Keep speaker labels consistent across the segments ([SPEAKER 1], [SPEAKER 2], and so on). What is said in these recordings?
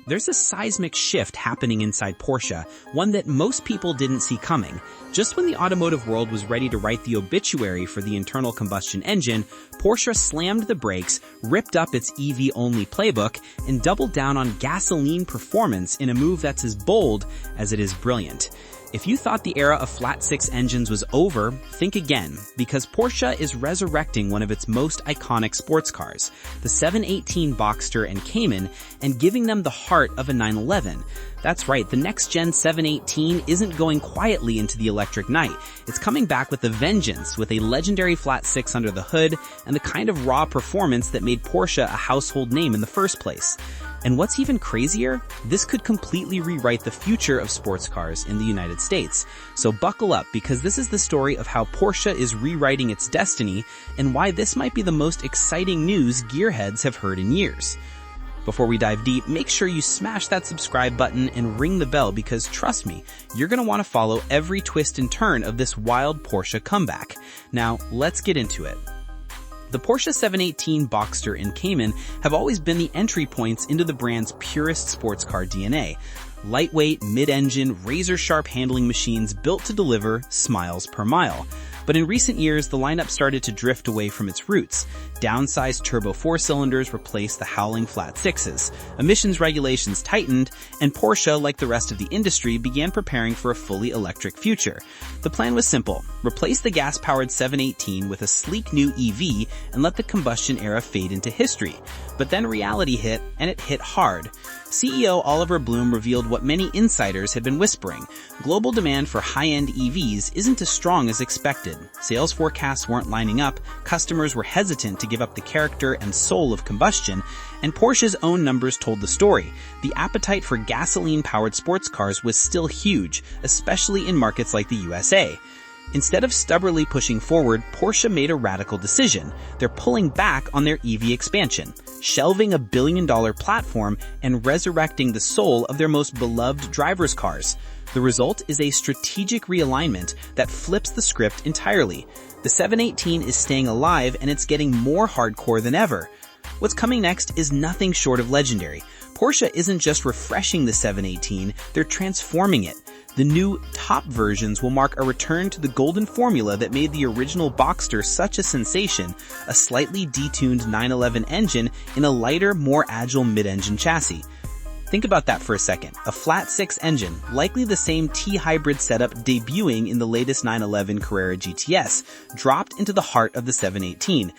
[SPEAKER 1] There's a seismic shift happening inside Porsche, one that most people didn't see coming. Just when the automotive world was ready to write the obituary for the internal combustion engine, Porsche slammed the brakes, ripped up its EV-only playbook, and doubled down on gasoline performance in a move that's as bold as it is brilliant. If you thought the era of flat-six engines was over, think again, because Porsche is resurrecting one of its most iconic sports cars, the 718 Boxster and Cayman, and giving them the heart of a 911. That's right, the next-gen 718 isn't going quietly into the electric night. It's coming back with a vengeance, with a legendary flat-six under the hood, and the kind of raw performance that made Porsche a household name in the first place. And what's even crazier, this could completely rewrite the future of sports cars in the United States. So buckle up, because this is the story of how Porsche is rewriting its destiny and why this might be the most exciting news gearheads have heard in years. Before we dive deep, make sure you smash that subscribe button and ring the bell, because trust me, you're going to want to follow every twist and turn of this wild Porsche comeback. Now, let's get into it. The Porsche 718 Boxster and Cayman have always been the entry points into the brand's purest sports car DNA. Lightweight, mid-engine, razor-sharp handling machines built to deliver smiles per mile. But in recent years, the lineup started to drift away from its roots. Downsized turbo four-cylinders replaced the howling flat-sixes. Emissions regulations tightened, and Porsche, like the rest of the industry, began preparing for a fully electric future. The plan was simple: replace the gas-powered 718 with a sleek new EV and let the combustion era fade into history. But then reality hit, and it hit hard. CEO Oliver Bloom revealed what many insiders had been whispering. Global demand for high-end EVs isn't as strong as expected. Sales forecasts weren't lining up, customers were hesitant to give up the character and soul of combustion, and Porsche's own numbers told the story. The appetite for gasoline-powered sports cars was still huge, especially in markets like the USA. Instead of stubbornly pushing forward, Porsche made a radical decision. They're pulling back on their EV expansion, shelving a billion-dollar platform and resurrecting the soul of their most beloved drivers' cars. The result is a strategic realignment that flips the script entirely. The 718 is staying alive, and it's getting more hardcore than ever. What's coming next is nothing short of legendary. Porsche isn't just refreshing the 718, they're transforming it. The new top versions will mark a return to the golden formula that made the original Boxster such a sensation: a slightly detuned 911 engine in a lighter, more agile mid-engine chassis. Think about that for a second. A flat-six engine, likely the same T-hybrid setup debuting in the latest 911 Carrera GTS, dropped into the heart of the 718.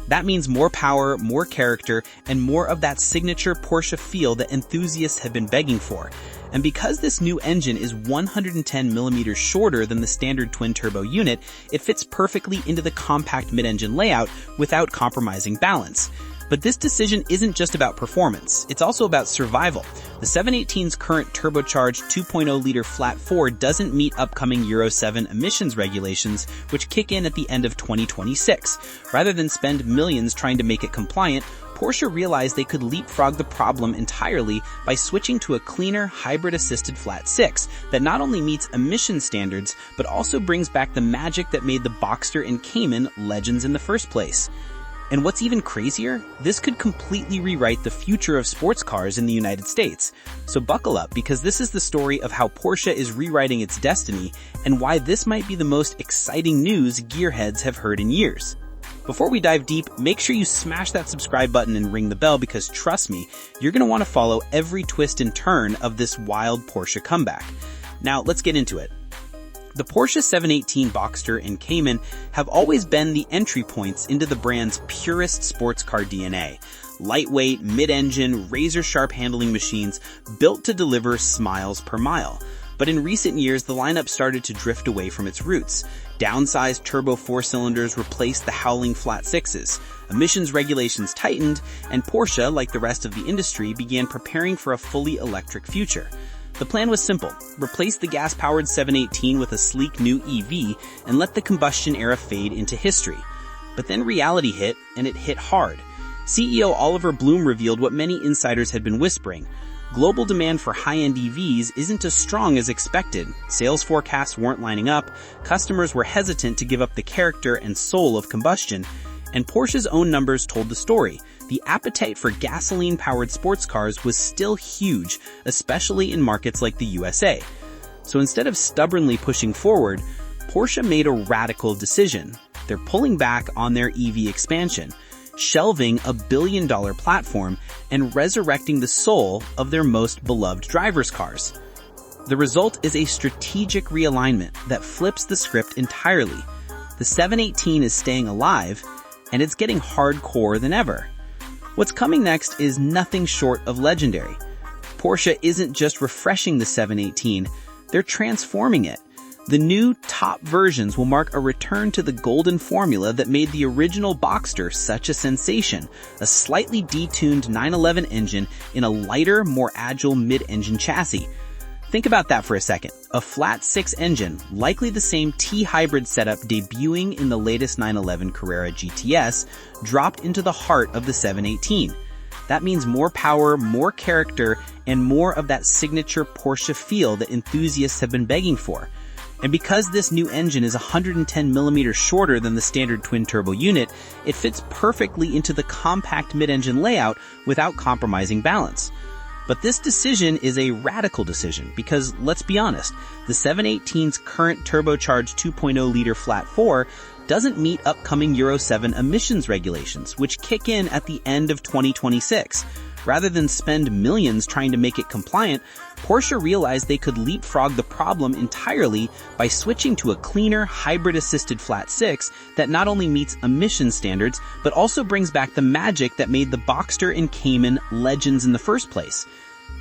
[SPEAKER 1] That means more power, more character, and more of that signature Porsche feel that enthusiasts have been begging for. And because this new engine is 110 millimeters shorter than the standard twin-turbo unit, it fits perfectly into the compact mid-engine layout without compromising balance. But this decision isn't just about performance, it's also about survival. The 718's current turbocharged 2.0-liter flat-four doesn't meet upcoming Euro 7 emissions regulations, which kick in at the end of 2026. Rather than spend millions trying to make it compliant, Porsche realized they could leapfrog the problem entirely by switching to a cleaner, hybrid-assisted flat-six that not only meets emission standards, but also brings back the magic that made the Boxster and Cayman legends in the first place. And what's even crazier, this could completely rewrite the future of sports cars in the United States. So buckle up, because this is the story of how Porsche is rewriting its destiny and why this might be the most exciting news gearheads have heard in years. Before we dive deep, make sure you smash that subscribe button and ring the bell, because trust me, you're going to want to follow every twist and turn of this wild Porsche comeback. Now, let's get into it. The Porsche 718 Boxster and Cayman have always been the entry points into the brand's purest sports car DNA. Lightweight, mid-engine, razor-sharp handling machines built to deliver smiles per mile. But in recent years, the lineup started to drift away from its roots. Downsized turbo four-cylinders replaced the howling flat-sixes. Emissions regulations tightened, and Porsche, like the rest of the industry, began preparing for a fully electric future. The plan was simple: replace the gas-powered 718 with a sleek new EV and let the combustion era fade into history. But then reality hit, and it hit hard. CEO Oliver Bloom revealed what many insiders had been whispering. Global demand for high-end EVs isn't as strong as expected. Sales forecasts weren't lining up, customers were hesitant to give up the character and soul of combustion, and Porsche's own numbers told the story. the appetite for gasoline-powered sports cars was still huge, especially in markets like the USA. So instead of stubbornly pushing forward, Porsche made a radical decision. They're pulling back on their EV expansion, shelving a billion-dollar platform and resurrecting the soul of their most beloved drivers' cars. The result is a strategic realignment that flips the script entirely. The 718 is staying alive, and it's getting hardcore than ever. What's coming next is nothing short of legendary. Porsche isn't just refreshing the 718, they're transforming it. The new top versions will mark a return to the golden formula that made the original Boxster such a sensation, a slightly detuned 911 engine in a lighter, more agile mid-engine chassis. Think about that for a second. A flat 6 engine, likely the same T-hybrid setup debuting in the latest 911 Carrera GTS, dropped into the heart of the 718. That means more power, more character, and more of that signature Porsche feel that enthusiasts have been begging for. And because this new engine is 110 millimeters shorter than the standard twin-turbo unit, it fits perfectly into the compact mid-engine layout without compromising balance. But this decision is a radical decision because, let's be honest, the 718's current turbocharged 2.0-liter flat 4 doesn't meet upcoming Euro 7 emissions regulations, which kick in at the end of 2026. Rather than spend millions trying to make it compliant, Porsche realized they could leapfrog the problem entirely by switching to a cleaner, hybrid-assisted flat 6 that not only meets emission standards, but also brings back the magic that made the Boxster and Cayman legends in the first place.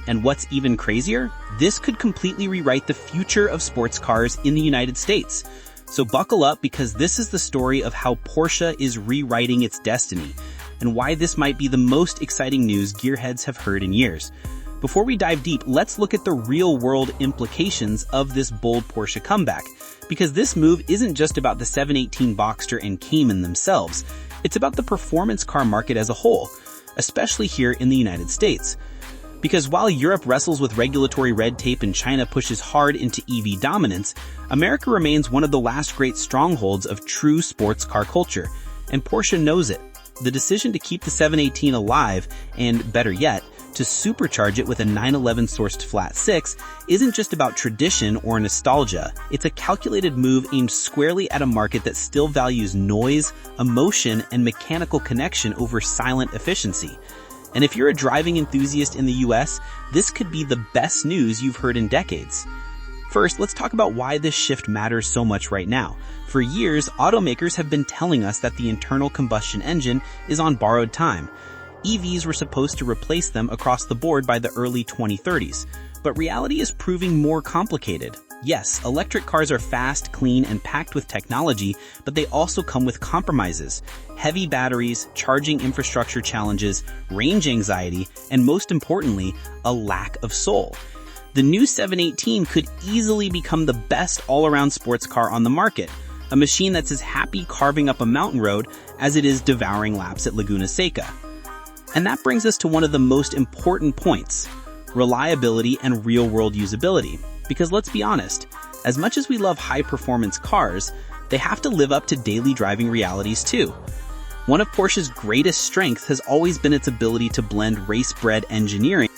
[SPEAKER 1] And what's even crazier? This could completely rewrite the future of sports cars in the United States. So buckle up, because this is the story of how Porsche is rewriting its destiny, and why this might be the most exciting news gearheads have heard in years. Before we dive deep, let's look at the real-world implications of this bold Porsche comeback, because this move isn't just about the 718 Boxster and Cayman themselves. It's about the performance car market as a whole, especially here in the United States. Because while Europe wrestles with regulatory red tape and China pushes hard into EV dominance, America remains one of the last great strongholds of true sports car culture, and Porsche knows it. The decision to keep the 718 alive, and better yet, to supercharge it with a 911-sourced flat 6, isn't just about tradition or nostalgia. It's a calculated move aimed squarely at a market that still values noise, emotion, and mechanical connection over silent efficiency. And if you're a driving enthusiast in the US, this could be the best news you've heard in decades. First, let's talk about why this shift matters so much right now. For years, automakers have been telling us that the internal combustion engine is on borrowed time. EVs were supposed to replace them across the board by the early 2030s. But reality is proving more complicated. Yes, electric cars are fast, clean, and packed with technology, but they also come with compromises. Heavy batteries, charging infrastructure challenges, range anxiety, and most importantly, a lack of soul. The new 718 could easily become the best all-around sports car on the market, a machine that's as happy carving up a mountain road as it is devouring laps at Laguna Seca. And that brings us to one of the most important points: reliability and real-world usability. Because let's be honest, as much as we love high-performance cars, they have to live up to daily driving realities too. One of Porsche's greatest strengths has always been its ability to blend race-bred engineering